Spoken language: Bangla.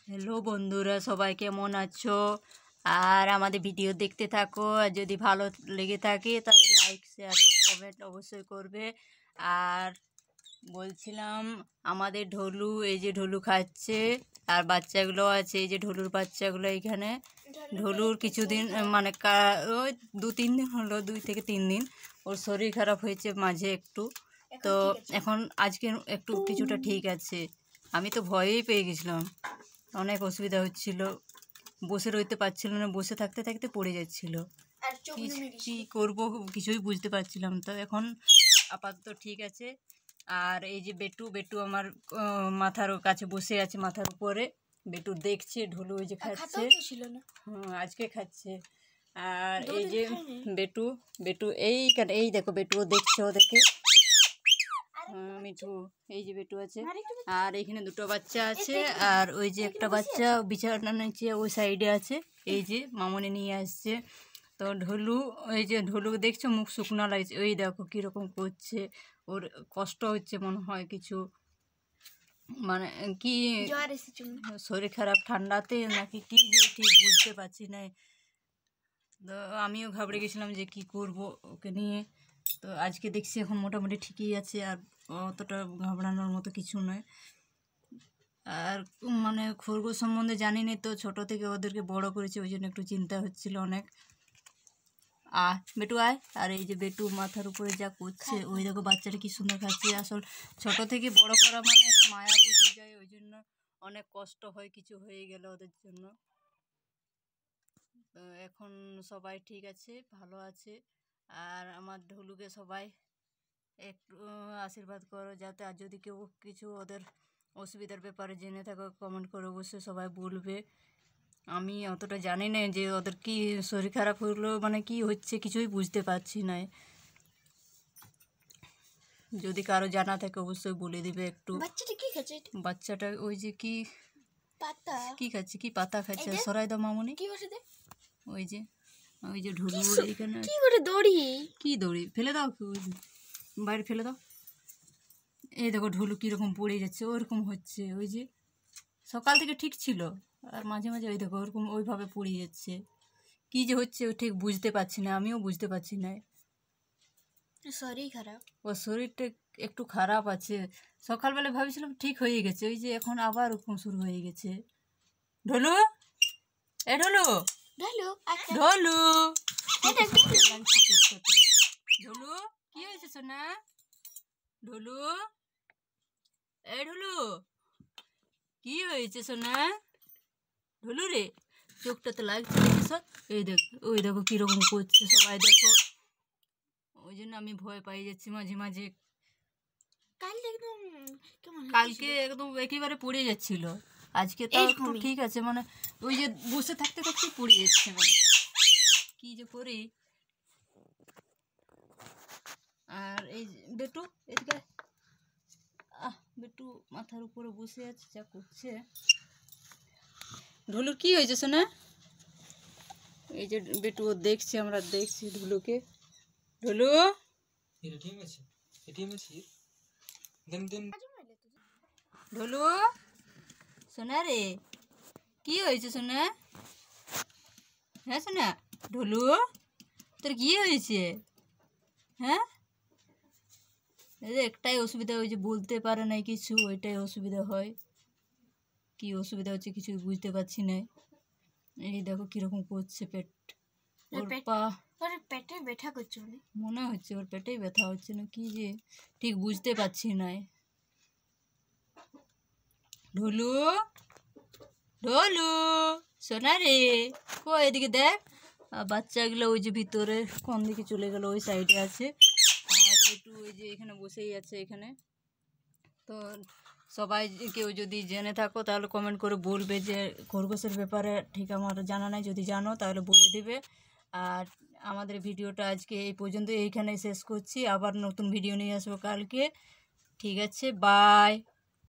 হ্যালো বন্ধুরা, সবাই কেমন আছো? আর আমাদের ভিডিও দেখতে থাকো। আর যদি ভালো লেগে থাকে তাহলে লাইক শেয়ার কমেন্ট অবশ্যই করবে। আর বলছিলাম, আমাদের ঢোলু, এই যে ঢোলু খাচ্ছে আর বাচ্চাগুলো আছে, এই যে ঢোলুর বাচ্চাগুলো এখানে। ঢোলুর কিছুদিন মানে ওই 2-3 দিন হলো, 2 থেকে 3 দিন ওর শরীর খারাপ হয়েছে মাঝে একটু। তো এখন আজকে একটু কিছুটা ঠিক আছে। আমি তো ভয়েই পেয়ে গেছিলাম, অনেক অসুবিধা হচ্ছিল, বসে রইতে পারছিল না, বসে থাকতে থাকতে পড়ে যাচ্ছিল। কি করব কিছুই বুঝতে পারছিলাম। তো এখন আপাতত ঠিক আছে। আর এই যে বেটু, বেটু আমার মাথার কাছে বসে আছে, মাথার উপরে। বেটু দেখছে ঢোলু ওই যে খাচ্ছে। হ্যাঁ, আজকে খাচ্ছে। আর এই যে বেটু, বেটু এইখানে, এই দেখো বেটুও দেখছে ওদেরকে। মিঠু, এই যে বেটু আছে। আর এখানে দুটো বাচ্চা আছে। আর ওই যে একটা বাচ্চা বিছানা নিচে ওই সাইডে আছে, এই যে মামনি নিয়ে আসছে। তো ঢোলু, এই যে ঢোলু দেখছো মুখ শুকনো লাগছে, ওই দেখো কীরকম করছে, ওর কষ্ট হচ্ছে মনে হয় কিছু, মানে কি শরীর খারাপ ঠান্ডাতে নাকি কি যে ঠিক বুঝতে পারছি না। তো আমিও ঘাবড়ে গেছিলাম যে কি করব ওকে নিয়ে। তো আজকে দেখছি এখন মোটামুটি ঠিকই আছে, আর অতটা ঘাবড়ানোর মতো কিছু নয়। আর মানে খরগোশ সম্বন্ধে জানি না তো, ছোটো থেকে ওদেরকে বড় করেছে, ওই জন্য একটু চিন্তা হচ্ছিল অনেক। বেটু আয়। আর এই যে বেটু মাথার উপরে যা করছে, ওই দেখো বাচ্চাটা কি সুন্দর খাচ্ছে। আসল ছোট থেকে বড় করা মানে একটা মায়া বসে যায়, ওই জন্য অনেক কষ্ট হয় কিছু হয়ে গেলে ওদের জন্য। তো এখন সবাই ঠিক আছে, ভালো আছে। আর আমার ঢোলুকে সবাই একটু আশীর্বাদ করো, যাতে আর যদি কেউ কিছু ওদের অসুবিধার ব্যাপারে জেনে থাকো কমেন্ট করে অবশ্যই সবাই বলবে। আমি অতটা জানি না যে ওদের কি শরীর খারাপ হলো, মানে কি হচ্ছে কিছুই বুঝতে পারছি না। যদি কারো জানা থাকে অবশ্যই বলে দিবে একটু। বাচ্চাটা কি খাচ্ছে? বাচ্চাটা ওই যে কি পাতা কি খাচ্ছে, কি পাতা খাচ্ছে। সরাই দাও মামুনি। কি বসে দে? ওই যে, ওই যে ঢোলু এইখানে কি করে দড়ি? কি দড়ি ফেলে দাও, বাইরে ফেলে দাও। এই দেখো ঢোলু কীরকম পড়ে যাচ্ছে, ওরকম হচ্ছে। ওই যে সকাল থেকে ঠিক ছিল, আর মাঝে মাঝে ওই দেখো ওরকম ওইভাবে পড়ে যাচ্ছে। কী যে হচ্ছে ও ঠিক বুঝতে পারছি না, আমিও বুঝতে পারছি না। শরীর খারাপ, ওর শরীরটা একটু খারাপ আছে। সকালবেলা ভাবছিলাম ঠিক হয়ে গেছে, ওই যে এখন আবার ওরকম শুরু হয়ে গেছে। ঢোলু, এ ঢোলু, ঢোলু ঢোলু, ঢোলু কি হয়েছে সোনা? ঢোলু, এ ঢোলু কি হয়েছে সোনা? ঢোলু রে, চোখটা তো লাগছে সব। এই দেখ, ওই দেখো কীরকম করছে, সবাই দেখো। ওই জন্য আমি ভয় পাই যাচ্ছি মাঝে মাঝে। কালকে একদম একেবারে পড়ে যাচ্ছিল, আজকে তো একটু ঠিক আছে, মানে ওই যে বসে থাকতে থাকতে পড়ে যাচ্ছে, মানে কি যে করি। আর এই বেটু এদিকে, বেটু মাথার উপরে বসে আছে, যা করছে। ঢোলুর কি হয়েছে শোনা? এই যে বেটু ও দেখছে, আমরা দেখছি ঢোলুকে। ঢোলু, ঢোলু সোনা রে, কি হয়েছে সোনা? হ্যাঁ সোনা, ঢোলু তোর কি হয়েছে? হ্যাঁ, একটাই অসুবিধা, ওই যে বলতে পারে না কিছু, ওইটাই অসুবিধা হয়। কি অসুবিধা হচ্ছে কিছুই বুঝতে পারছি না। এই দেখো কিরকম করছে, পেট, ওর পা, ওর পেটে ব্যথা করছে মনে হচ্ছে ওর পেটেই ব্যথা হচ্ছে না, কি যে ঠিক বুঝতে পারছি না। ঢোলু, ঢোলু সোনা রে, কো এদিকে দেখ। বাচ্চাগুলো ওই যে ভিতরে কোন দিকে চলে গেল, ওই সাইডে আছে। আর একটু ওই যে এখানে বসেই আছে এখানে। তো সবাই কেউ যদি জেনে থাকো তাহলে কমেন্ট করে বলবে যে খরগোশের ব্যাপারে, ঠিক আমার জানা নাই, যদি জানো তাহলে বলে দিবে। আর আমাদের ভিডিওটা আজকে এই পর্যন্ত এইখানে শেষ করছি, আবার নতুন ভিডিও নিয়ে আসবো কালকে। ঠিক আছে, বাই।